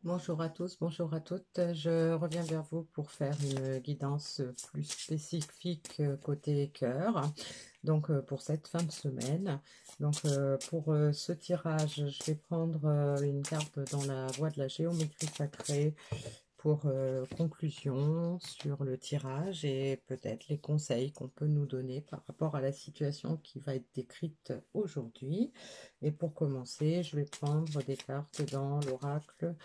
Bonjour à tous, bonjour à toutes. Je reviens vers vous pour faire une guidance plus spécifique côté cœur. Donc pour cette fin de semaine. Donc pour ce tirage, je vais prendre une carte dans la voie de la géométrie sacrée pour conclusion sur le tirage et peut-être les conseils qu'on peut nous donner par rapport à la situation qui va être décrite aujourd'hui. Et pour commencer, je vais prendre des cartes dans l'oracle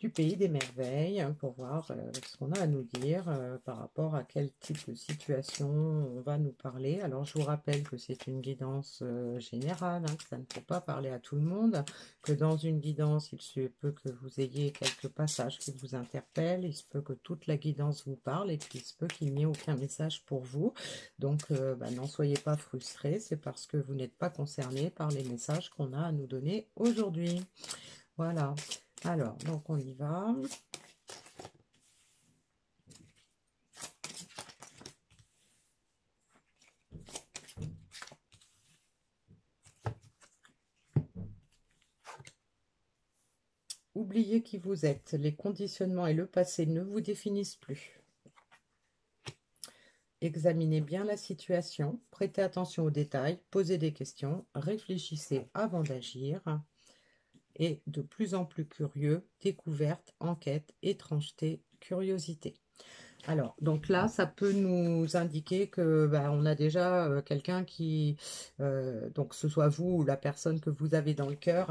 du pays des merveilles pour voir ce qu'on a à nous dire par rapport à quel type de situation on va nous parler. Alors je vous rappelle que c'est une guidance générale, que ça ne peut pas parler à tout le monde, que dans une guidance il se peut que vous ayez quelques passages qui vous interpellent, il se peut que toute la guidance vous parle et qu'il se peut qu'il n'y ait aucun message pour vous. Donc n'en soyez pas frustrés, c'est parce que vous n'êtes pas concerné par les messages qu'on a à nous donner aujourd'hui. Voilà. Alors, donc on y va. Oubliez qui vous êtes. Les conditionnements et le passé ne vous définissent plus. Examinez bien la situation, prêtez attention aux détails, posez des questions, réfléchissez avant d'agir. Et de plus en plus curieux, découverte, enquête, étrangeté, curiosité. Alors, donc là, ça peut nous indiquer que on a déjà quelqu'un qui, donc ce soit vous ou la personne que vous avez dans le cœur,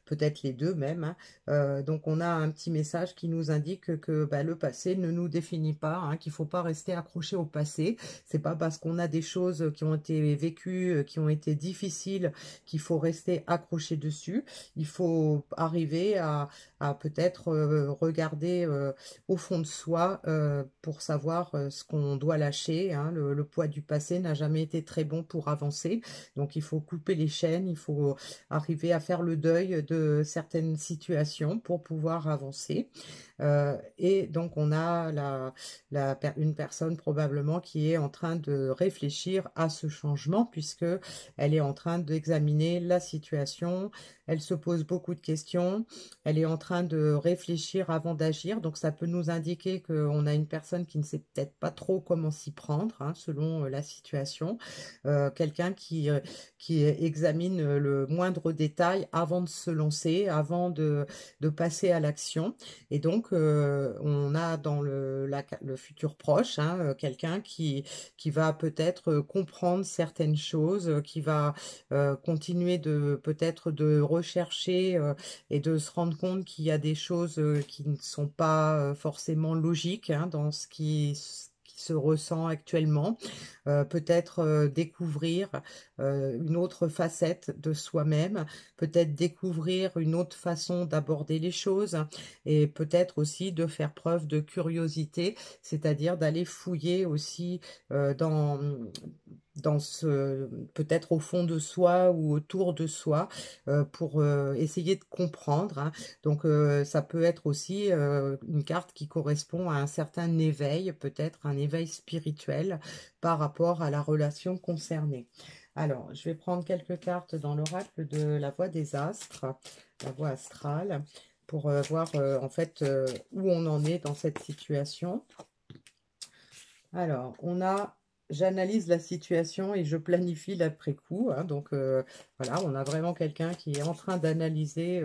peut-être les deux même. Donc on a un petit message qui nous indique que le passé ne nous définit pas, qu'il ne faut pas rester accroché au passé. C'est pas parce qu'on a des choses qui ont été vécues, qui ont été difficiles, qu'il faut rester accroché dessus. Il faut arriver à peut-être regarder au fond de soi pour savoir ce qu'on doit lâcher. Le poids du passé n'a jamais été très bon pour avancer. Donc il faut couper les chaînes, il faut arriver à faire le deuil de certaines situations pour pouvoir avancer. Et donc on a une personne probablement qui est en train de réfléchir à ce changement puisque elle est en train d'examiner la situation, elle se pose beaucoup de questions, elle est en train de réfléchir avant d'agir, donc ça peut nous indiquer qu'on a une personne qui ne sait peut-être pas trop comment s'y prendre, selon la situation. Quelqu'un qui examine le moindre détail avant de se lancer, avant de passer à l'action. Et donc, on a dans le futur proche quelqu'un qui va peut-être comprendre certaines choses, qui va continuer de peut-être de rechercher et de se rendre compte qu'il y a des choses qui ne sont pas forcément logiques dans ce qui se ressent actuellement. Peut-être découvrir une autre facette de soi-même, peut-être découvrir une autre façon d'aborder les choses et peut-être aussi de faire preuve de curiosité, c'est-à-dire d'aller fouiller aussi dans ce peut-être au fond de soi ou autour de soi pour essayer de comprendre. Donc ça peut être aussi une carte qui correspond à un certain éveil, peut-être un éveil spirituel par rapport à la relation concernée. Alors, je vais prendre quelques cartes dans l'oracle de la voie des astres, la voie astrale, pour voir en fait où on en est dans cette situation. Alors, on a, j'analyse la situation et je planifie l'après-coup. Donc, voilà, on a vraiment quelqu'un qui est en train d'analyser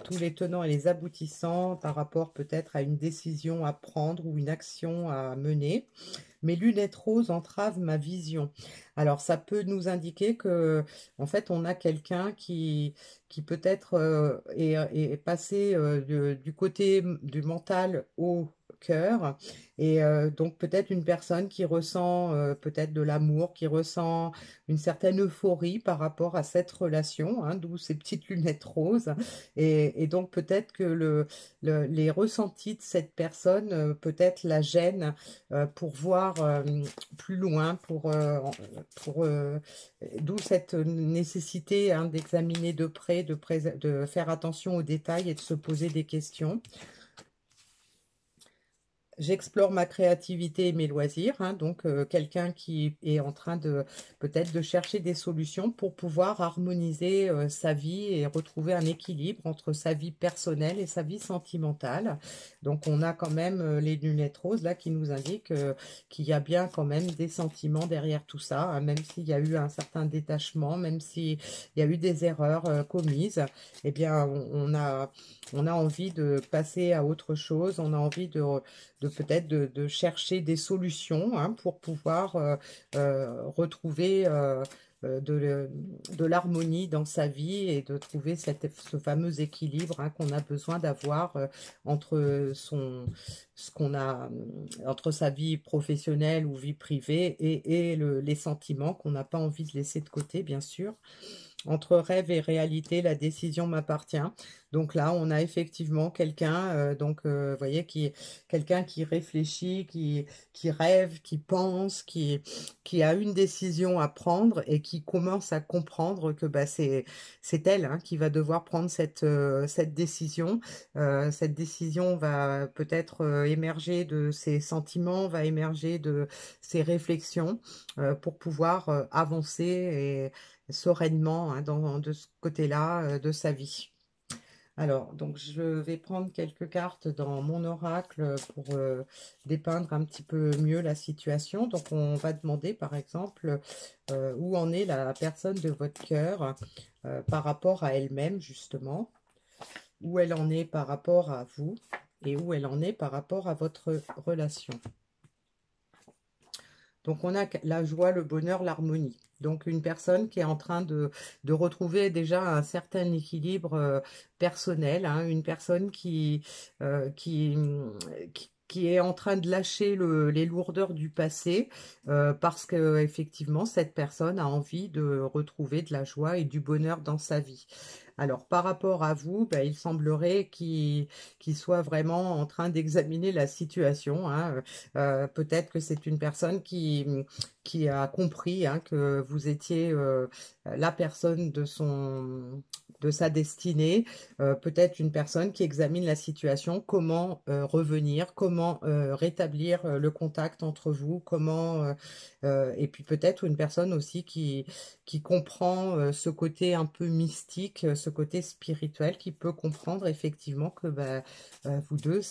tous les tenants et les aboutissants par rapport peut-être à une décision à prendre ou une action à mener. Mes lunettes roses entravent ma vision. Alors, ça peut nous indiquer que, en fait, on a quelqu'un qui peut-être est passé du côté du mental au cœur et donc peut-être une personne qui ressent peut-être de l'amour, qui ressent une certaine euphorie par rapport à cette relation, d'où ces petites lunettes roses et donc peut-être que les ressentis de cette personne peut-être la gênent pour voir plus loin, d'où cette nécessité d'examiner de près, de faire attention aux détails et de se poser des questions. J'explore ma créativité et mes loisirs, hein, donc quelqu'un qui est en train de peut-être de chercher des solutions pour pouvoir harmoniser sa vie et retrouver un équilibre entre sa vie personnelle et sa vie sentimentale. Donc on a quand même les lunettes roses là qui nous indiquent qu'il y a bien quand même des sentiments derrière tout ça, hein, même s'il y a eu un certain détachement, même s'il y a eu des erreurs commises, eh bien on a envie de passer à autre chose, on a envie de peut-être de chercher des solutions, hein, pour pouvoir retrouver de l'harmonie dans sa vie et de trouver ce fameux équilibre, hein, qu'on a besoin d'avoir entre ce qu'on a, entre sa vie professionnelle ou vie privée et les sentiments qu'on n'a pas envie de laisser de côté, bien sûr. Entre rêve et réalité, la décision m'appartient. Donc là, on a effectivement quelqu'un, vous voyez, quelqu'un qui réfléchit, qui rêve, qui pense, qui a une décision à prendre et qui commence à comprendre que bah, c'est elle, hein, qui va devoir prendre cette décision. Cette décision va peut-être émerger de ses sentiments, va émerger de ses réflexions pour pouvoir avancer sereinement, hein, de ce côté-là de sa vie. Alors, donc je vais prendre quelques cartes dans mon oracle pour dépeindre un petit peu mieux la situation. Donc, on va demander, par exemple, où en est la personne de votre cœur par rapport à elle-même, justement, où elle en est par rapport à vous et où elle en est par rapport à votre relation. Donc, on a la joie, le bonheur, l'harmonie. Donc, une personne qui est en train de retrouver déjà un certain équilibre personnel, hein, une personne qui est en train de lâcher les lourdeurs du passé parce que effectivement cette personne a envie de retrouver de la joie et du bonheur dans sa vie. Alors, par rapport à vous, ben, il semblerait qu'il soit vraiment en train d'examiner la situation, hein. Peut-être que c'est une personne qui a compris, hein, que vous étiez la personne de sa destinée. Peut-être une personne qui examine la situation, comment revenir, comment rétablir le contact entre vous, et puis peut-être une personne aussi qui comprend ce côté un peu mystique, ce côté spirituel, qui peut comprendre effectivement que bah, vous deux,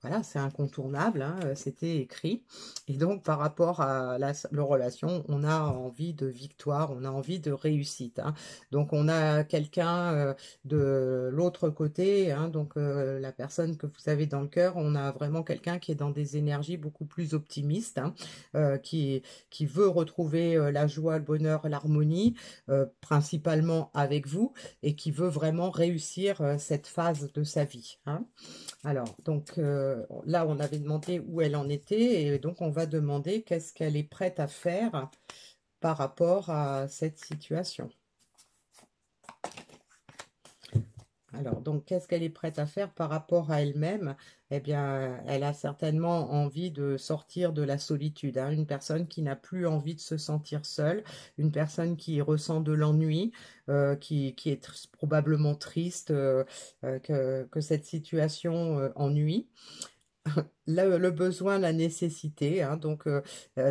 voilà, c'est incontournable, hein, c'était écrit. Et donc, par rapport à la relation, on a envie de victoire, on a envie de réussite, hein. Donc, on a quelqu'un de l'autre côté, hein, donc la personne que vous avez dans le cœur, on a vraiment quelqu'un qui est dans des énergies beaucoup plus optimistes, hein, qui veut retrouver la joie, le bonheur, l'harmonie, principalement avec vous, et qui veut vraiment réussir cette phase de sa vie, hein. Alors, donc là, on avait demandé où elle en était, et donc on va demander qu'est-ce qu'elle est prête à faire par rapport à cette situation. Alors, donc, qu'est-ce qu'elle est prête à faire par rapport à elle-même? Eh bien, elle a certainement envie de sortir de la solitude, hein. Une personne qui n'a plus envie de se sentir seule, une personne qui ressent de l'ennui, qui est probablement triste que cette situation ennuie. Le besoin, la nécessité, hein. Donc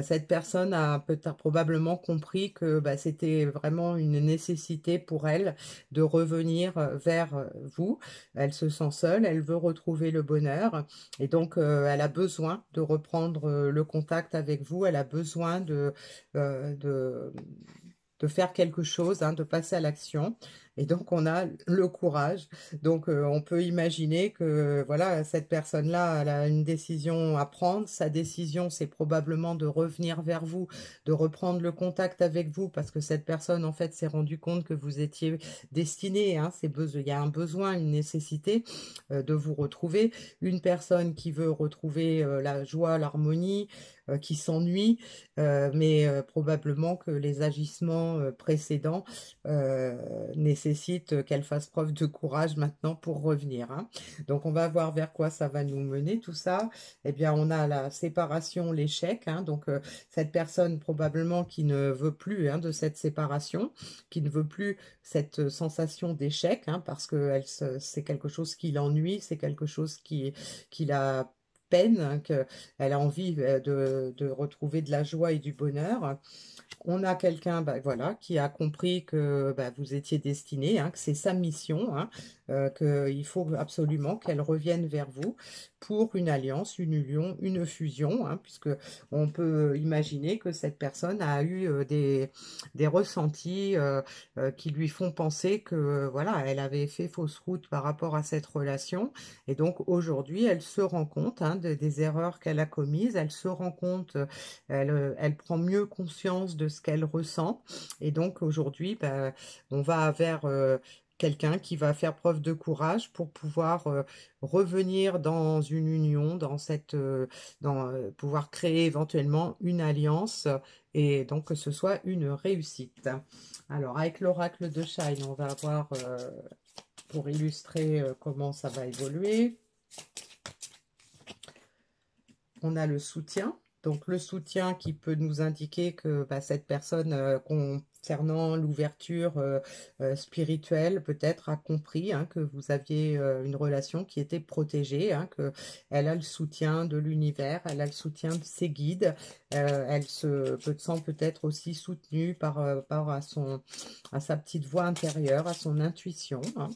cette personne a peut-être probablement compris que bah, c'était vraiment une nécessité pour elle de revenir vers vous. Elle se sent seule, elle veut retrouver le bonheur et donc elle a besoin de reprendre le contact avec vous, elle a besoin euh, de, de faire quelque chose, hein, de passer à l'action. Et donc, on a le courage. Donc, on peut imaginer que, voilà, cette personne-là, elle a une décision à prendre. Sa décision, c'est probablement de revenir vers vous, de reprendre le contact avec vous, parce que cette personne, en fait, s'est rendue compte que vous étiez destiné, hein, il y a un besoin, une nécessité de vous retrouver. Une personne qui veut retrouver la joie, l'harmonie, qui s'ennuie, mais probablement que les agissements précédents nécessitent qu'elle fasse preuve de courage maintenant pour revenir, hein. Donc on va voir vers quoi ça va nous mener tout ça. Eh bien on a la séparation, l'échec, hein. Donc cette personne probablement qui ne veut plus, hein, de cette séparation, qui ne veut plus cette sensation d'échec, hein, parce que c'est quelque chose qui l'ennuie, c'est quelque chose qui l'a peine, hein, qu'elle a envie de retrouver de la joie et du bonheur. On a quelqu'un, bah, voilà, qui a compris que bah, vous étiez destiné, hein, que c'est sa mission, hein, qu'il faut absolument qu'elle revienne vers vous pour une alliance, une union, une fusion, hein, puisque on peut imaginer que cette personne a eu des ressentis qui lui font penser que voilà, elle avait fait fausse route par rapport à cette relation, et donc aujourd'hui, elle se rend compte, hein, des erreurs qu'elle a commises, elle se rend compte, elle prend mieux conscience de ce qu'elle ressent. Et donc aujourd'hui, bah, on va vers quelqu'un qui va faire preuve de courage pour pouvoir revenir dans une union, pouvoir créer éventuellement une alliance et donc que ce soit une réussite. Alors avec l'oracle de Shine, on va voir pour illustrer comment ça va évoluer. On a le soutien. Donc le soutien qui peut nous indiquer que bah, cette personne, concernant l'ouverture spirituelle, peut-être a compris, hein, que vous aviez une relation qui était protégée, hein, qu'elle a le soutien de l'univers, elle a le soutien de ses guides, elle se sent peut-être aussi soutenue par à sa petite voix intérieure, à son intuition, hein.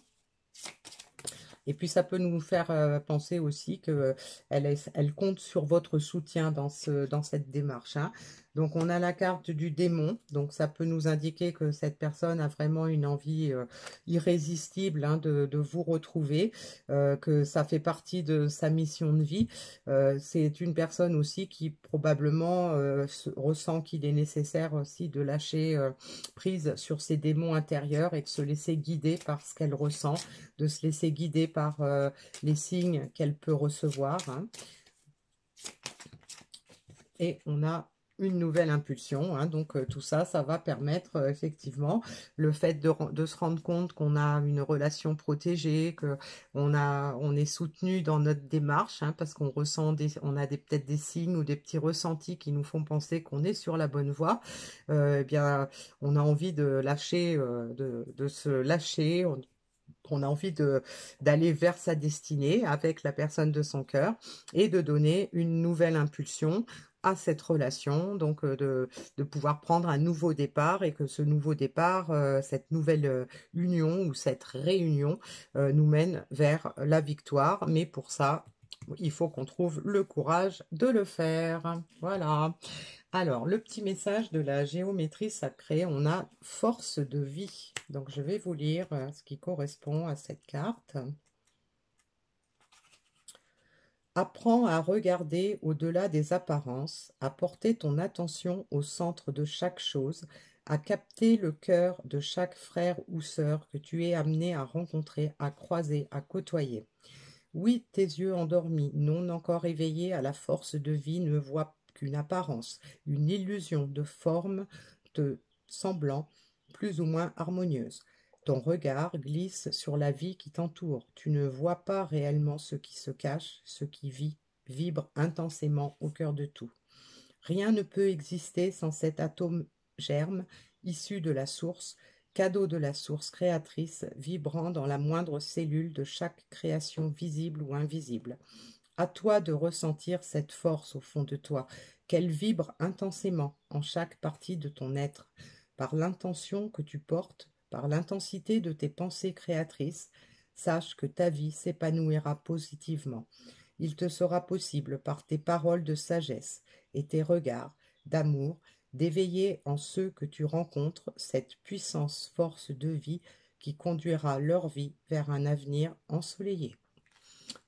Et puis ça peut nous faire penser aussi que elle compte sur votre soutien dans cette démarche, hein. Donc on a la carte du démon, donc ça peut nous indiquer que cette personne a vraiment une envie irrésistible, hein, de vous retrouver, que ça fait partie de sa mission de vie. C'est une personne aussi qui probablement ressent qu'il est nécessaire aussi de lâcher prise sur ses démons intérieurs et de se laisser guider par ce qu'elle ressent, de se laisser guider par les signes qu'elle peut recevoir, hein. Et on a une nouvelle impulsion, hein. Donc tout ça, ça va permettre effectivement le fait de se rendre compte qu'on a une relation protégée, que on est soutenu dans notre démarche, hein, parce qu'on ressent on a peut-être des signes ou des petits ressentis qui nous font penser qu'on est sur la bonne voie. Eh bien, on a envie de lâcher, de se lâcher. On a envie d'aller vers sa destinée avec la personne de son cœur et de donner une nouvelle impulsion à cette relation, donc de pouvoir prendre un nouveau départ et que ce nouveau départ, cette nouvelle union ou cette réunion nous mène vers la victoire. Mais pour ça, il faut qu'on trouve le courage de le faire. Voilà. Alors, le petit message de la géométrie sacrée, on a force de vie. Donc, je vais vous lire ce qui correspond à cette carte. Apprends à regarder au-delà des apparences, à porter ton attention au centre de chaque chose, à capter le cœur de chaque frère ou sœur que tu es amené à rencontrer, à croiser, à côtoyer. Oui, tes yeux endormis, non encore éveillés à la force de vie, ne voient qu'une apparence, une illusion de forme, de semblant, plus ou moins harmonieuse. Ton regard glisse sur la vie qui t'entoure. Tu ne vois pas réellement ce qui se cache, ce qui vit, vibre intensément au cœur de tout. Rien ne peut exister sans cet atome germe, issu de la source, cadeau de la source créatrice, vibrant dans la moindre cellule de chaque création visible ou invisible. À toi de ressentir cette force au fond de toi, qu'elle vibre intensément en chaque partie de ton être, par l'intention que tu portes, par l'intensité de tes pensées créatrices. Sache que ta vie s'épanouira positivement. Il te sera possible, par tes paroles de sagesse et tes regards d'amour, d'éveiller en ceux que tu rencontres cette puissance force de vie qui conduira leur vie vers un avenir ensoleillé.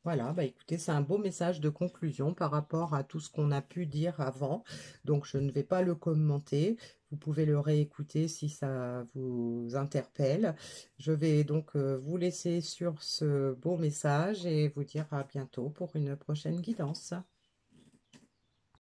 Voilà, bah écoutez, c'est un beau message de conclusion par rapport à tout ce qu'on a pu dire avant. Donc, je ne vais pas le commenter. Vous pouvez le réécouter si ça vous interpelle. Je vais donc vous laisser sur ce beau message et vous dire à bientôt pour une prochaine guidance.